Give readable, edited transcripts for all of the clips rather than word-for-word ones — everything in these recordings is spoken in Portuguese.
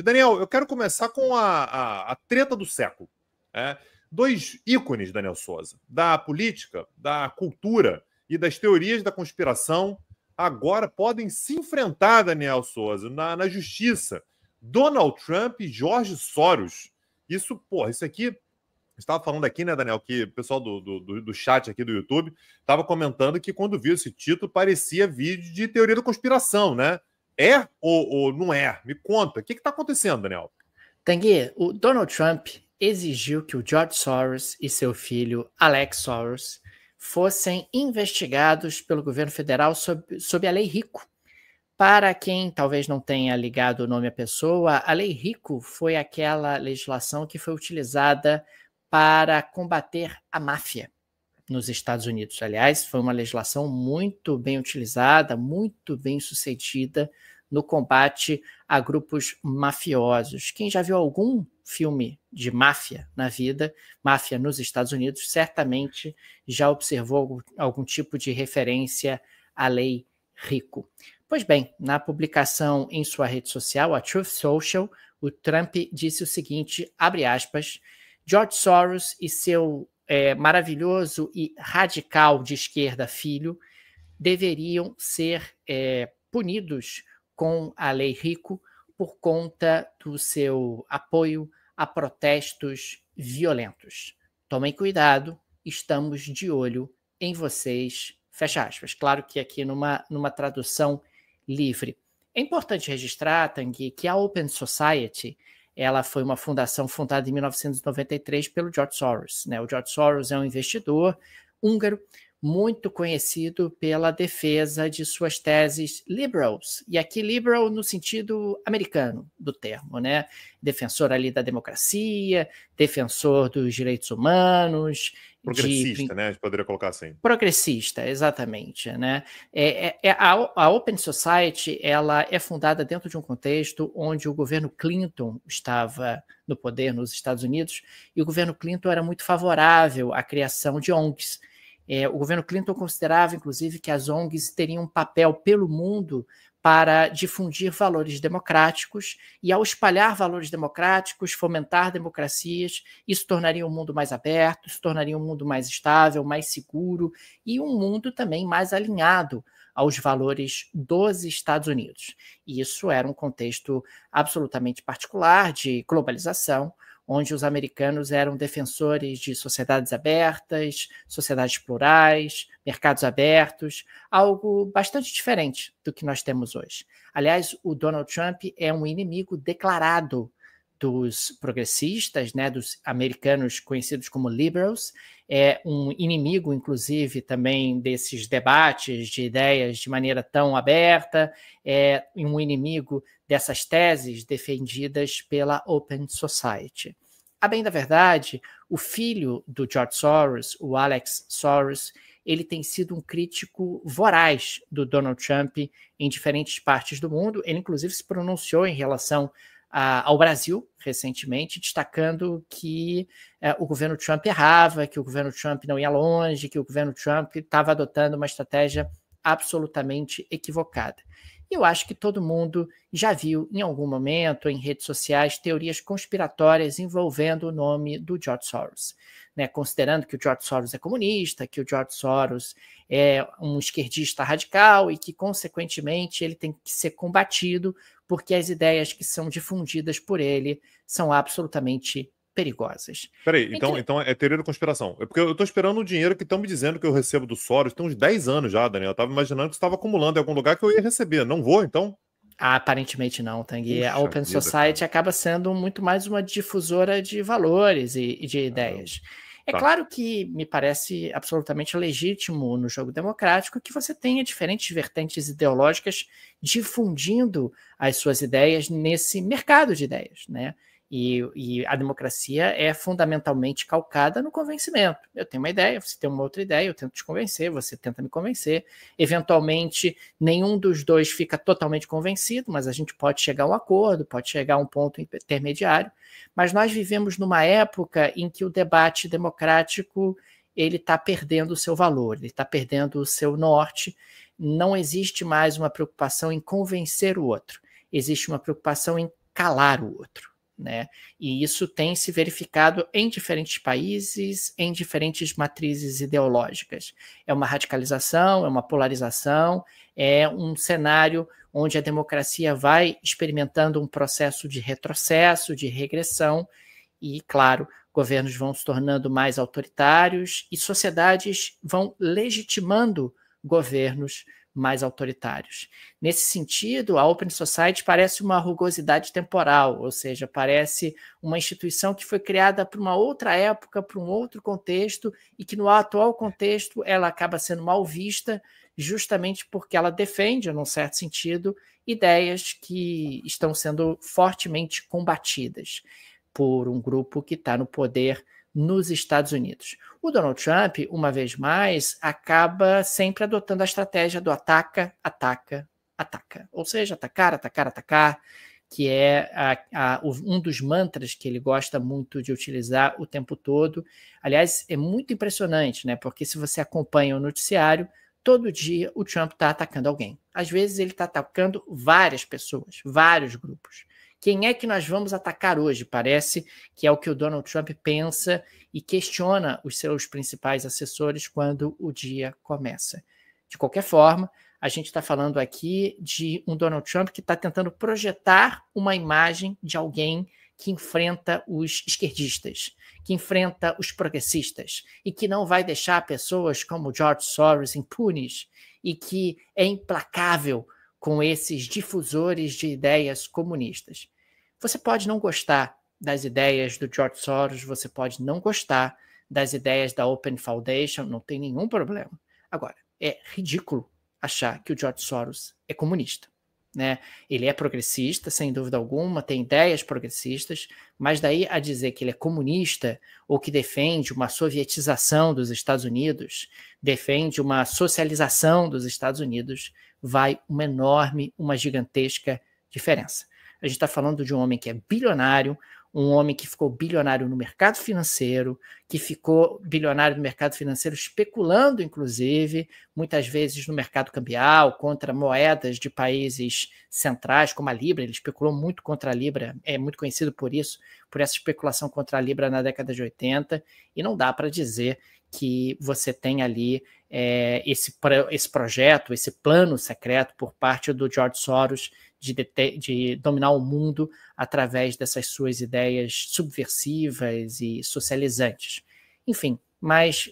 Daniel, eu quero começar com a treta do século. Né? Dois ícones, Daniel Souza, da política, da cultura e das teorias da conspiração, agora podem se enfrentar, Daniel Souza, na justiça. Donald Trump e George Soros. Isso, porra, isso aqui. Você estava falando aqui, né, Daniel, que o pessoal do chat aqui do YouTube estava comentando que quando viu esse título parecia vídeo de teoria da conspiração, né? É ou não é? Me conta. O que está acontecendo, Daniel? Tanguy, o Donald Trump exigiu que o George Soros e seu filho Alex Soros fossem investigados pelo governo federal sob a Lei Rico. Para quem talvez não tenha ligado o nome à pessoa, a Lei Rico foi aquela legislação que foi utilizada para combater a máfia nos Estados Unidos. Aliás, foi uma legislação muito bem utilizada, muito bem sucedida no combate a grupos mafiosos. Quem já viu algum filme de máfia na vida, máfia nos Estados Unidos, certamente já observou algum tipo de referência à Lei Rico. Pois bem, na publicação em sua rede social, a Truth Social, o Trump disse o seguinte, abre aspas, George Soros e seu maravilhoso e radical de esquerda filho deveriam ser punidos com a Lei Rico por conta do seu apoio a protestos violentos. Tomem cuidado, estamos de olho em vocês, fecha aspas. Claro que aqui numa tradução livre. É importante registrar, Tanguy, que a Open Society ela foi uma fundação fundada em 1993 pelo George Soros. Né? O George Soros é um investidor húngaro muito conhecido pela defesa de suas teses liberals, e aqui liberal no sentido americano do termo, né? Defensor ali da democracia, defensor dos direitos humanos. Progressista, né? A gente poderia colocar assim. Progressista, exatamente, né? A Open Society ela é fundada dentro de um contexto onde o governo Clinton estava no poder nos Estados Unidos e o governo Clinton era muito favorável à criação de ONGs. O governo Clinton considerava, inclusive, que as ONGs teriam um papel pelo mundo para difundir valores democráticos e, ao espalhar valores democráticos, fomentar democracias, isso tornaria o mundo mais aberto, isso tornaria um mundo mais estável, mais seguro e um mundo também mais alinhado aos valores dos Estados Unidos. E isso era um contexto absolutamente particular de globalização, onde os americanos eram defensores de sociedades abertas, sociedades plurais, mercados abertos, algo bastante diferente do que nós temos hoje. Aliás, o Donald Trump é um inimigo declarado dos progressistas, né, dos americanos conhecidos como liberals, é um inimigo, inclusive, também desses debates de ideias de maneira tão aberta, é um inimigo dessas teses defendidas pela Open Society. A bem da verdade, o filho do George Soros, o Alex Soros, ele tem sido um crítico voraz do Donald Trump em diferentes partes do mundo. Ele, inclusive, se pronunciou em relação ao Brasil recentemente, destacando que o governo Trump errava, que o governo Trump não ia longe, que o governo Trump estava adotando uma estratégia absolutamente equivocada. E eu acho que todo mundo já viu em algum momento em redes sociais teorias conspiratórias envolvendo o nome do George Soros, né? Considerando que o George Soros é comunista, que o George Soros é um esquerdista radical e que, consequentemente, ele tem que ser combatido porque as ideias que são difundidas por ele são absolutamente perigosas. Peraí, então é teoria da conspiração. É porque eu tô esperando o dinheiro que estão me dizendo que eu recebo do Soros tem uns 10 anos já, Daniel. Eu tava imaginando que estava acumulando em algum lugar que eu ia receber. Não vou, então? Aparentemente não, Tanguy. A Open vida, Society cara. acaba sendo muito mais uma difusora de valores e de ideias. É claro que me parece absolutamente legítimo no jogo democrático que você tenha diferentes vertentes ideológicas difundindo as suas ideias nesse mercado de ideias, né? E a democracia é fundamentalmente calcada no convencimento. Eu tenho uma ideia, você tem uma outra ideia, eu tento te convencer, você tenta me convencer. Eventualmente, nenhum dos dois fica totalmente convencido, mas a gente pode chegar a um acordo, pode chegar a um ponto intermediário. Mas nós vivemos numa época em que o debate democrático ele está perdendo o seu valor, ele está perdendo o seu norte. Não existe mais uma preocupação em convencer o outro. Existe uma preocupação em calar o outro, né? E isso tem se verificado em diferentes países, em diferentes matrizes ideológicas. É uma radicalização, é uma polarização, é um cenário onde a democracia vai experimentando um processo de retrocesso, de regressão, e, claro, governos vão se tornando mais autoritários e sociedades vão legitimando governos mais autoritários. Nesse sentido, a Open Society parece uma rugosidade temporal, ou seja, parece uma instituição que foi criada para uma outra época, para um outro contexto, e que no atual contexto ela acaba sendo mal vista, justamente porque ela defende, num certo sentido, ideias que estão sendo fortemente combatidas por um grupo que está no poder nos Estados Unidos. O Donald Trump, uma vez mais, acaba sempre adotando a estratégia do ataca, ataca, ataca. Ou seja, atacar, atacar, atacar, que é um dos mantras que ele gosta muito de utilizar o tempo todo. Aliás, é muito impressionante, né? Porque se você acompanha o noticiário, todo dia o Trump está atacando alguém. Às vezes ele está atacando várias pessoas, vários grupos. Quem é que nós vamos atacar hoje? Parece que é o que o Donald Trump pensa e questiona os seus principais assessores quando o dia começa. De qualquer forma, a gente está falando aqui de um Donald Trump que está tentando projetar uma imagem de alguém que enfrenta os esquerdistas, que enfrenta os progressistas e que não vai deixar pessoas como George Soros impunes e que é implacável com esses difusores de ideias comunistas. Você pode não gostar das ideias do George Soros, você pode não gostar das ideias da Open Foundation, não tem nenhum problema. Agora, é ridículo achar que o George Soros é comunista, né? Ele é progressista, sem dúvida alguma, tem ideias progressistas, mas daí a dizer que ele é comunista ou que defende uma sovietização dos Estados Unidos, defende uma socialização dos Estados Unidos, vai uma gigantesca diferença. A gente está falando de um homem que é bilionário, um homem que ficou bilionário no mercado financeiro, que ficou bilionário no mercado financeiro especulando, inclusive, muitas vezes no mercado cambial, contra moedas de países centrais, como a Libra. Ele especulou muito contra a Libra, é muito conhecido por isso, por essa especulação contra a Libra na década de 80, e não dá para dizer que você tem ali esse projeto, esse plano secreto por parte do George Soros de dominar o mundo através dessas suas ideias subversivas e socializantes. Enfim, mas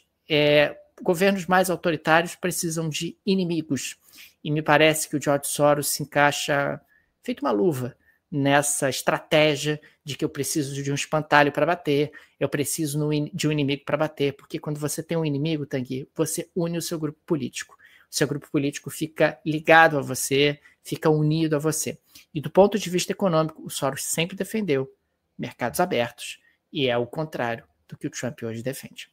governos mais autoritários precisam de inimigos, e me parece que o George Soros se encaixa feito uma luva nessa estratégia de que eu preciso de um espantalho para bater, eu preciso de um inimigo para bater, porque quando você tem um inimigo, Tanguy, você une o seu grupo político. O seu grupo político fica ligado a você, fica unido a você. E do ponto de vista econômico, o Soros sempre defendeu mercados abertos, e é o contrário do que o Trump hoje defende.